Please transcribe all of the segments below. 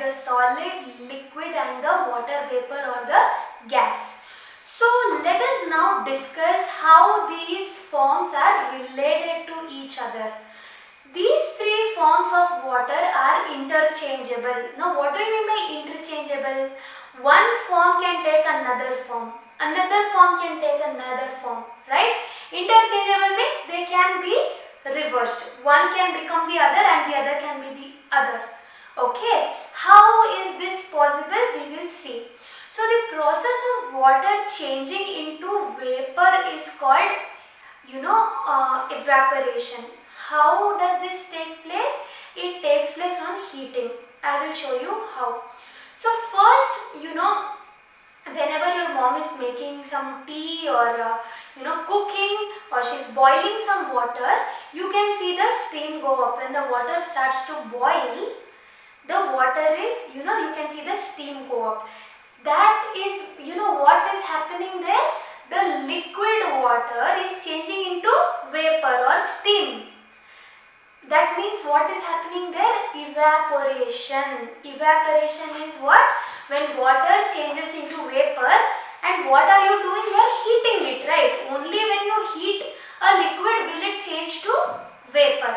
right? The solid, liquid and the water vapor or the gas. So let us now discuss how these forms are related to each other. These three forms of water are interchangeable. Now what do you mean by interchangeable? One form can take another form. Another form can take another form, right? Interchangeable means they can be reversed. One can become the other and the other can be the other. Okay, how is this possible? We will see. So the process of water changing into vapor is called, evaporation. How does this take place? It takes place on heating. I will show you how. So first, whenever your mom is making some tea or cooking or she's boiling some water, you can see the steam go up. When the water starts to boil, the water is, you can see the steam go up. That is, what is happening there? The liquid water is changing into vapor or steam. That means what is happening there? Evaporation. Evaporation is what? When water changes into vapor, and what are you doing? You are heating it, right? Only when you heat a liquid will it change to vapor,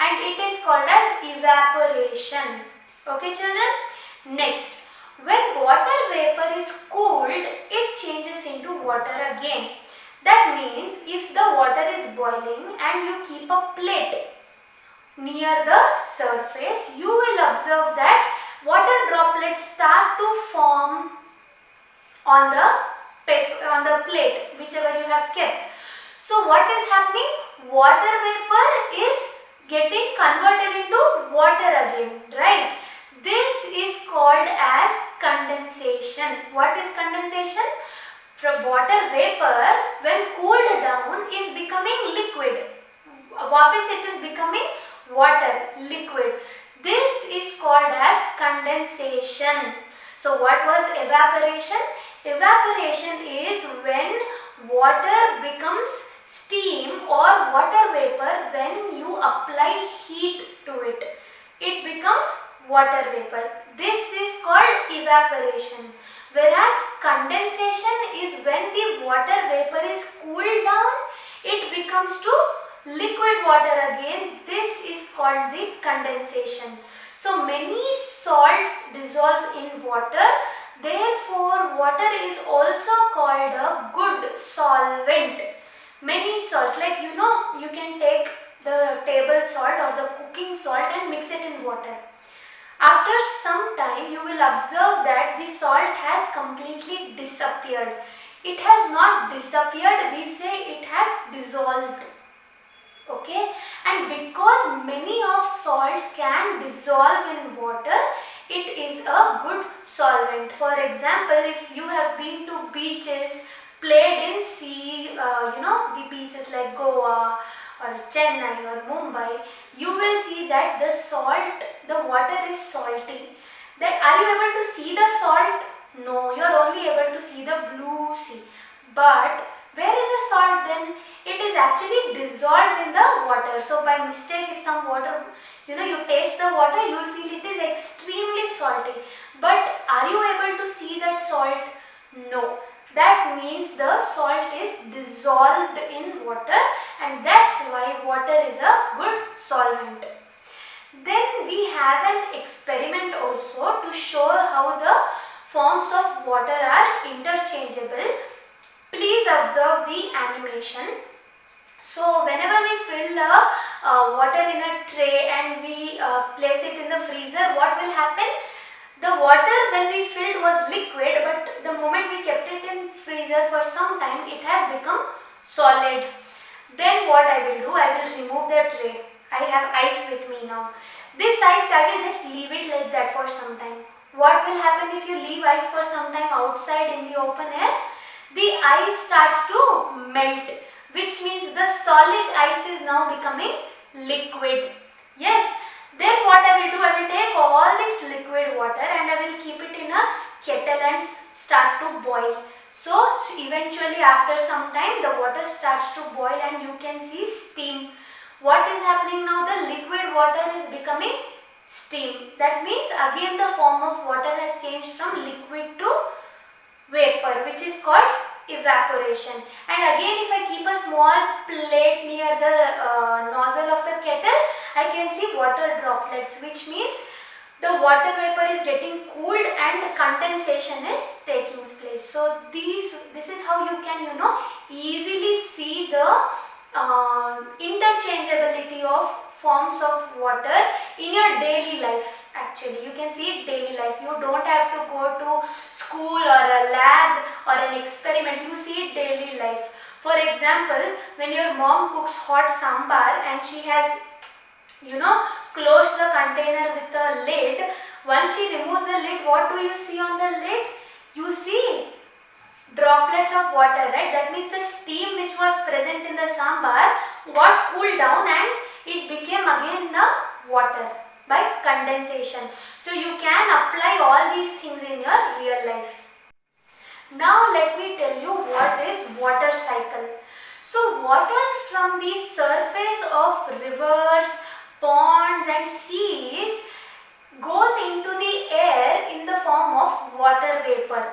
and it is called as evaporation. Okay children? Next, when water vapor is cooled, it changes into water again. That means if the water is boiling and you keep a plate near the surface, you will observe that water droplets start to form on the plate, whichever you have kept. So what is happening? Water vapor is getting converted into water again, right? This is called as condensation. What is condensation? From water vapor, when cooled down, is becoming liquid. Vapis it is becoming water, liquid. This is called as condensation. So what was evaporation? Evaporation is when water becomes steam or water vapor when you apply heat to it. It becomes water vapor. This is called evaporation. Whereas condensation is when the water vapor is cooled down, it becomes to liquid water again. This is called the condensation. So many salts dissolve in water. Therefore, water is also called a good solvent. Many salts, like you can take the table salt or the cooking salt and mix it in water. After some time, you will observe that the salt has completely disappeared. It has not disappeared, we say it has dissolved. Okay, and because many of salts can dissolve in water, it is a good solvent. For example, if you have been to beaches, played in sea, the beaches like Goa or Chennai or Mumbai, you will see that the water is salty. Are you able to see the salt? No, you are only able to see the blue sea. But where is the salt then? It is actually dissolved in the water. So by mistake, if some water, you taste the water, you will feel it is extremely salty. But are you able to see that salt? No. That means the salt is dissolved in water, and that's why water is a good solvent. Then we have an experiment also to show how the forms of water are interchangeable. Please observe the animation. So whenever we fill water in a tray and we place it in the freezer, what will happen? The water when we filled was liquid, but the moment we kept it in freezer for some time, it has become solid. Then what I will do, I will remove the tray. I have ice with me now. This ice, I will just leave it like that for some time. What will happen if you leave ice for some time outside in the open air? The ice starts to melt, which means the solid ice is now becoming liquid. Yes. Then what I will do, I will take all this liquid water and I will keep it in a kettle and start to boil. So eventually after some time the water starts to boil and you can see steam. What is happening now? The liquid water is becoming steam. That means again the form of water has changed from liquid to vapor, which is called evaporation. And again, if I keep a small plate near the nozzle of the kettle, I can see water droplets, which means the water vapor is getting cooled and condensation is taking place. So this is how you can easily see the interchangeability of forms of water in your daily life. Actually, you can see it daily life. You don't have to go to school or a lab or an experiment. You see it daily life. For example, when your mom cooks hot sambar and she has close the container with a lid. Once she removes the lid, what do you see on the lid? You see droplets of water, right? That means the steam which was present in the sambar got cooled down and it became again the water by condensation. So you can apply all these things in your real life. Now let me tell you what is water cycle. So water from the surface of rivers, ponds and seas goes into the air in the form of water vapor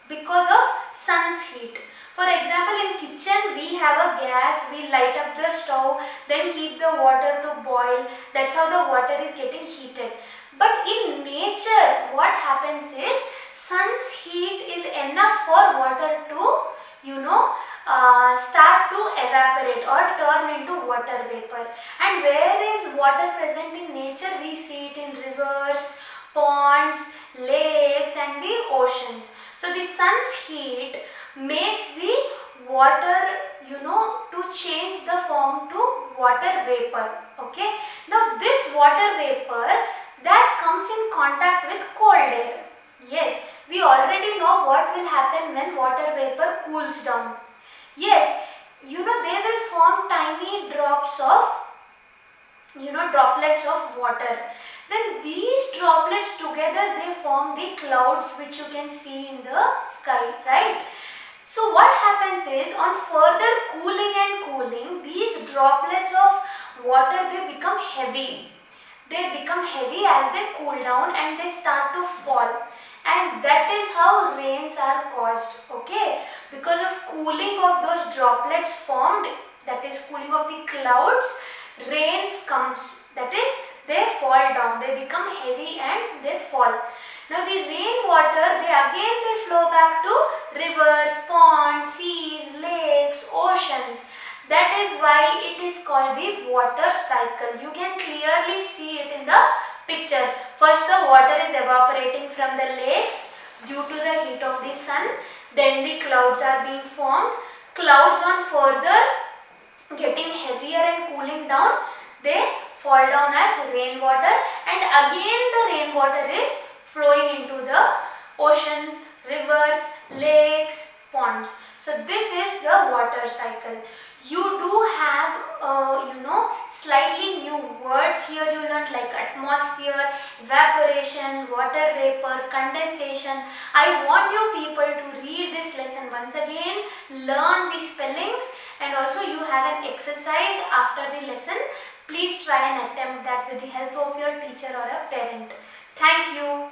because of sun's heat. For example, in kitchen we have a gas, we light up the stove, then keep the water to boil. That's how the water is getting heated. But in nature, what happens is sun's heat is enough for water to start to evaporate or turn into water vapor. And where is water present in nature? We see it in rivers, ponds, lakes and the oceans. So the sun's heat makes the water to change the form to water vapor. Okay. Now this water vapor that comes in contact with cold air. Yes, we already know what will happen when water vapor cools down. Yes, they will form tiny drops of droplets of water. Then these droplets together they form the clouds which you can see in the sky, right? So what happens is on further cooling, these droplets of water they become heavy. They become heavy as they cool down and they start to fall. And that is how rains are caused, okay? Because of cooling of those droplets formed, that is cooling of the clouds, rain comes, that is they fall down, they become heavy and they fall. Now the rainwater, they flow back to rivers, ponds, seas, lakes, oceans. That is why it is called the water cycle. You can clearly see it in the picture. First the water is evaporating from the lakes due to the heat of the sun. Then the clouds are being formed. Clouds on further getting heavier and cooling down, they fall down as rainwater, and again the rainwater is flowing into the ocean, rivers, lakes, ponds. So this is the water cycle. You do have slightly new words here you learned, like atmosphere, evaporation, water vapor, condensation. I want you people to read this lesson once again, learn the spellings, and also you have an exercise after the lesson. Please try and attempt that with the help of your teacher or a parent. Thank you.